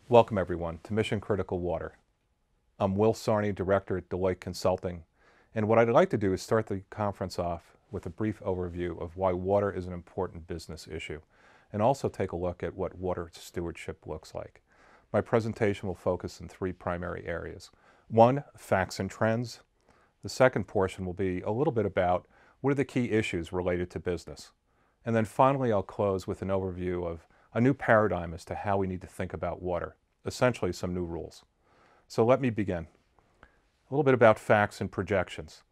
Welcome everyone to Mission Critical Water. I'm WSarni, Director at Deloitte Consulting, and what I'd like to do is start the conference off with a brief overview of why water is an important business issue, and also take a look at what water stewardship looks like. My presentation will focus in three primary areas. One, facts and trends. The second portion will be a little bit about what are the key issues related to business. And then finally, I'll close with an overview of a new paradigm as to how we need to think about water, essentially some new rules. So let me begin. A little bit about facts and projections.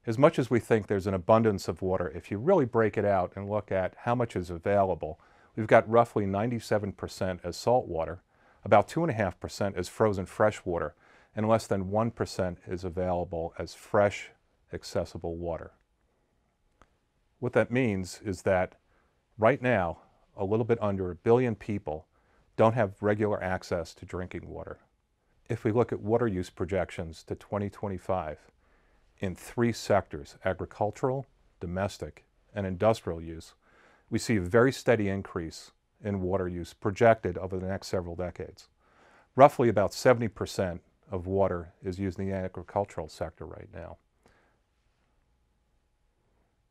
As much as we think there's an abundance of water, if you really break it out and look at how much is available, we've got roughly 97% as salt water, about 2.5% as frozen fresh water, and less than 1% is available as fresh, accessible water. What that means is that right now, a little bit under 1 billion people don't have regular access to drinking water. If we look at water use projections to 2025 in three sectors, agricultural, domestic, and industrial use, we see a very steady increase in water use projected over the next several decades. Roughly about 70% of water is used in the agricultural sector right now.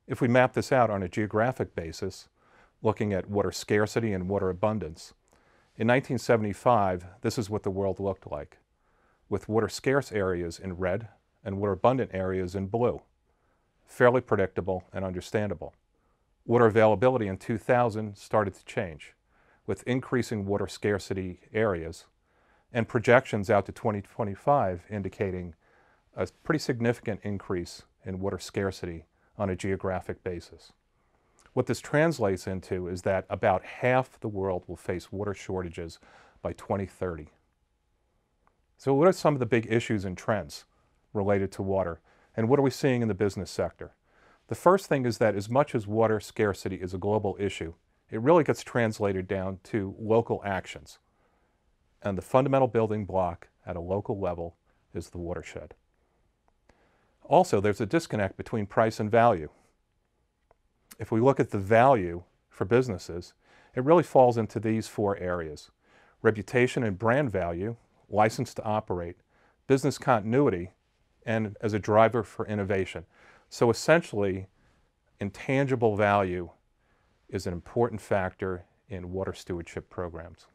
If we map this out on a geographic basis, looking at water scarcity and water abundance, in 1975, this is what the world looked like, with water scarce areas in red and water abundant areas in blue. Fairly predictable and understandable. Water availability in 2000 started to change, with increasing water scarcity areas and projections out to 2025 indicating a pretty significant increase in water scarcity on a geographic basis. What this translates into is that about half the world will face water shortages by 2030. So what are some of the big issues and trends related to water, and what are we seeing in the business sector? The first thing is that as much as water scarcity is a global issue, it really gets translated down to local actions. And the fundamental building block at a local level is the watershed. Also, there's a disconnect between price and value. If we look at the value for businesses, it really falls into these four areas: reputation and brand value, license to operate, business continuity, and as a driver for innovation. So essentially, intangible value is an important factor in water stewardship programs.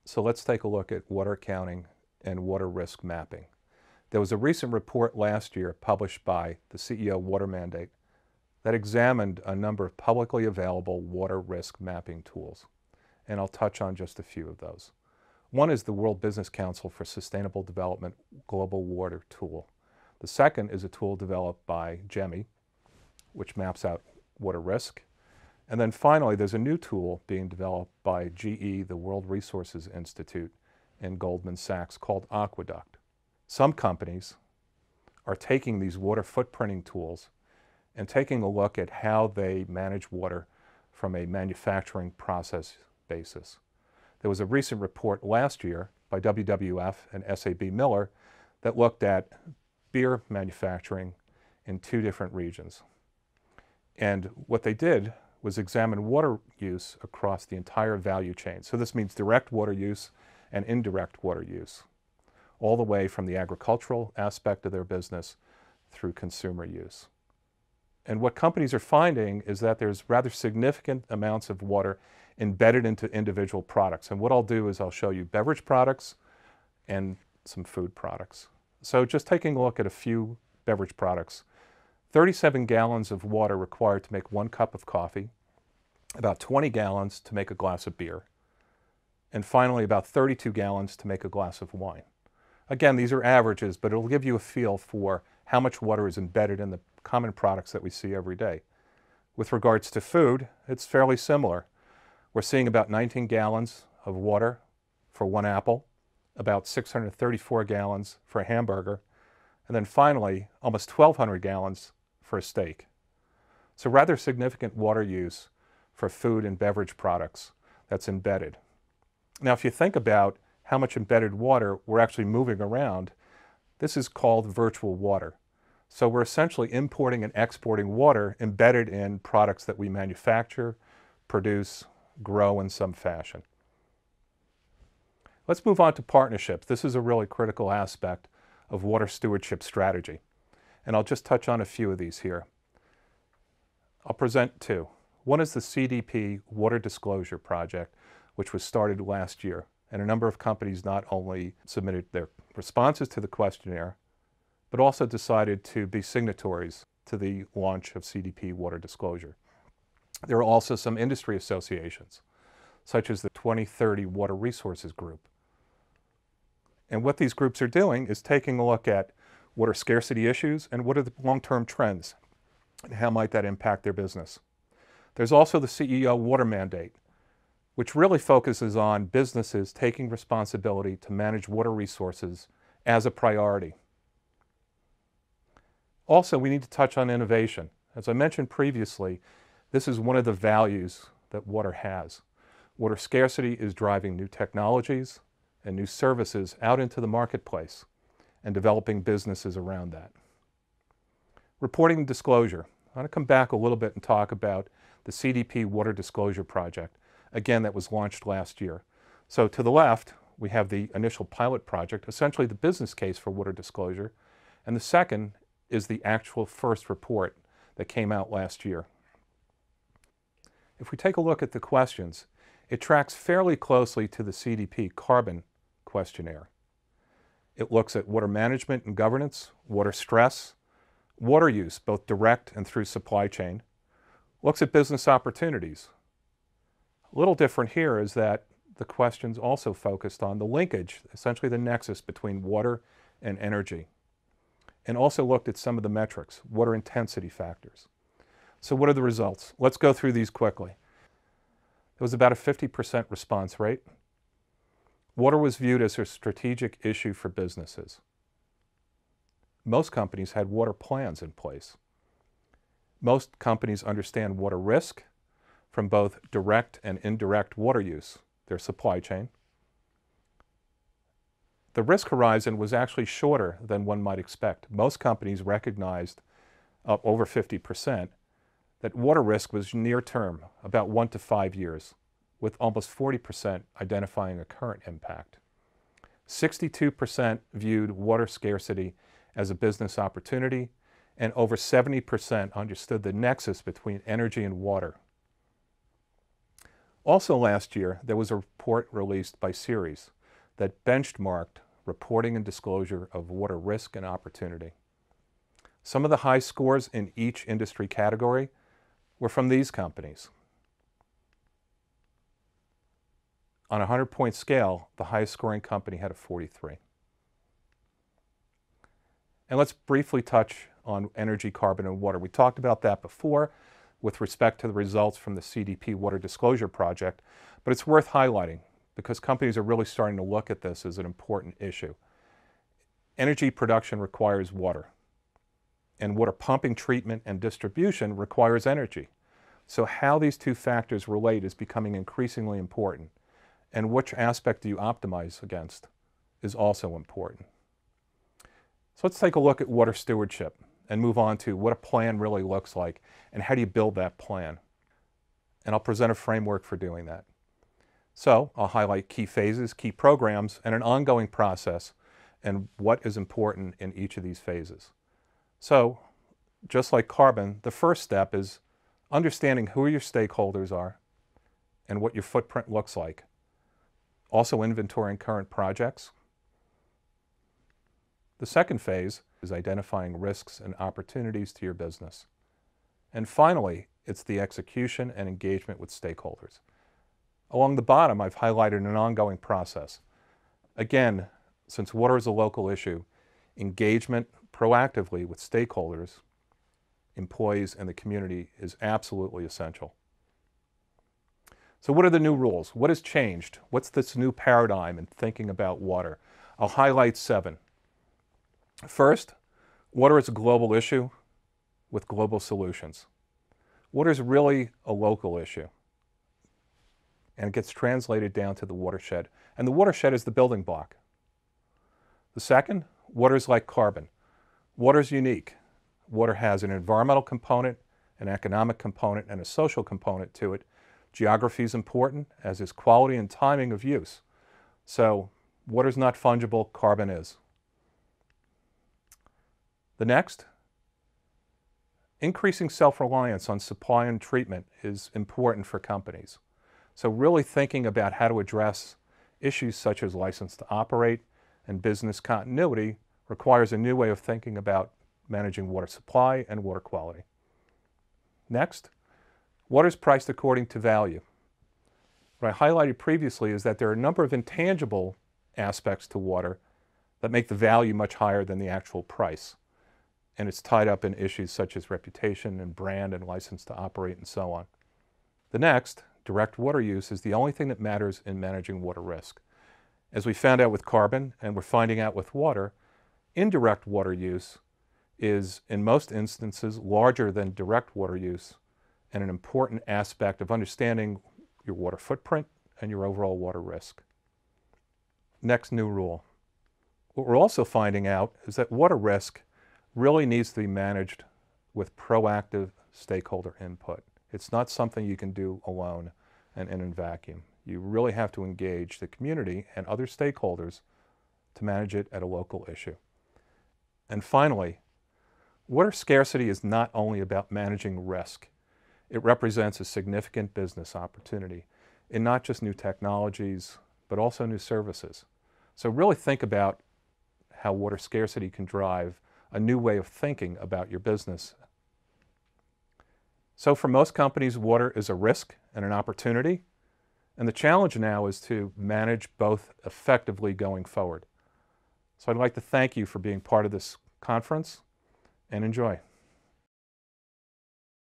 So let's take a look at water accounting and water risk mapping. There was a recent report last year published by the CEO Water Mandate that examined a number of publicly available water risk mapping tools. And I'll touch on just a few of those. One is the World Business Council for Sustainable Development Global Water Tool. The second is a tool developed by GEMI, which maps out water risk. And then finally, there's a new tool being developed by GE, the World Resources Institute, and Goldman Sachs called Aqueduct. Some companies are taking these water footprinting tools and taking a look at how they manage water from a manufacturing process basis. There was a recent report last year by WWF and SAB Miller that looked at beer manufacturing in two different regions. And what they did was examine water use across the entire value chain. So this means direct water use and indirect water use, all the way from the agricultural aspect of their business through consumer use. And what companies are finding is that there's rather significant amounts of water embedded into individual products. And what I'll do is I'll show you beverage products and some food products. So just taking a look at a few beverage products, 37 gallons of water required to make 1 cup of coffee, about 20 gallons to make a glass of beer, and finally about 32 gallons to make a glass of wine. Again, these are averages, but it'll give you a feel for how much water is embedded in the common products that we see every day. With regards to food, it's fairly similar. We're seeing about 19 gallons of water for 1 apple, about 634 gallons for a hamburger, and then finally almost 1,200 gallons for a steak. So rather significant water use for food and beverage products that's embedded. Now, if you think about how much embedded water we're actually moving around, this is called virtual water. So we're essentially importing and exporting water embedded in products that we manufacture, produce, grow in some fashion. Let's move on to partnerships. This is a really critical aspect of water stewardship strategy. And I'll just touch on a few of these here. I'll present two. One is the CDP Water Disclosure Project, which was started last year. And a number of companies not only submitted their responses to the questionnaire, but also decided to be signatories to the launch of CDP Water Disclosure. There are also some industry associations, such as the 2030 Water Resources Group. And what these groups are doing is taking a look at water scarcity issues and what are the long-term trends and how might that impact their business. There's also the CEO Water Mandate, which really focuses on businesses taking responsibility to manage water resources as a priority. Also, we need to touch on innovation. As I mentioned previously, this is one of the values that water has. Water scarcity is driving new technologies and new services out into the marketplace and developing businesses around that. Reporting and disclosure. I want to come back a little bit and talk about the CDP Water Disclosure Project. Again, that was launched last year. So to the left, we have the initial pilot project, essentially the business case for water disclosure. And the second is the actual first report that came out last year. If we take a look at the questions, it tracks fairly closely to the CDP Carbon questionnaire. It looks at water management and governance, water stress, water use, both direct and through supply chain, looks at business opportunities. A little different here is that the questions also focused on the linkage, essentially the nexus between water and energy, and also looked at some of the metrics, water intensity factors. So what are the results? Let's go through these quickly. There was about a 50% response rate. Water was viewed as a strategic issue for businesses. Most companies had water plans in place. Most companies understand water risk from both direct and indirect water use, their supply chain. The risk horizon was actually shorter than one might expect. Most companies recognized, over 50%, that water risk was near term, about 1 to 5 years, with almost 40% identifying a current impact. 62% viewed water scarcity as a business opportunity, and over 70% understood the nexus between energy and water. Also last year, there was a report released by Ceres that benchmarked reporting and disclosure of water risk and opportunity. Some of the high scores in each industry category were from these companies. On a 100-point scale, the highest scoring company had a 43. And let's briefly touch on energy, carbon, and water. We talked about that before with respect to the results from the CDP Water Disclosure Project, but it's worth highlighting because companies are really starting to look at this as an important issue. Energy production requires water, and water pumping, treatment, and distribution requires energy. So how these two factors relate is becoming increasingly important, and which aspect do you optimize against is also important. So let's take a look at water stewardship and move on to what a plan really looks like and how do you build that plan. And I'll present a framework for doing that. So I'll highlight key phases, key programs, and an ongoing process and what is important in each of these phases. So just like carbon, the first step is understanding who your stakeholders are and what your footprint looks like. Also inventorying current projects. The second phase is identifying risks and opportunities to your business. And finally, it's the execution and engagement with stakeholders. Along the bottom, I've highlighted an ongoing process. Again, since water is a local issue, engagement proactively with stakeholders, employees, and the community is absolutely essential. So what are the new rules? What has changed? What's this new paradigm in thinking about water? I'll highlight 7. First, water is a global issue with global solutions. Water is really a local issue, and it gets translated down to the watershed, and the watershed is the building block. The second, water is like carbon. Water is unique. Water has an environmental component, an economic component, and a social component to it. Geography is important, as is quality and timing of use. So water's not fungible, carbon is. The next, increasing self-reliance on supply and treatment is important for companies. So really thinking about how to address issues such as license to operate and business continuity requires a new way of thinking about managing water supply and water quality. Next, water is priced according to value. What I highlighted previously is that there are a number of intangible aspects to water that make the value much higher than the actual price. And it's tied up in issues such as reputation and brand and license to operate and so on. The next, direct water use, is the only thing that matters in managing water risk. As we found out with carbon and we're finding out with water, indirect water use is in most instances larger than direct water use and an important aspect of understanding your water footprint and your overall water risk. Next new rule. What we're also finding out is that water risk really needs to be managed with proactive stakeholder input. It's not something you can do alone and in a vacuum. You really have to engage the community and other stakeholders to manage it at a local issue. And finally, water scarcity is not only about managing risk. It represents a significant business opportunity in not just new technologies, but also new services. So really think about how water scarcity can drive a new way of thinking about your business. So for most companies, water is a risk and an opportunity, and the challenge now is to manage both effectively going forward. So I'd like to thank you for being part of this conference, and enjoy.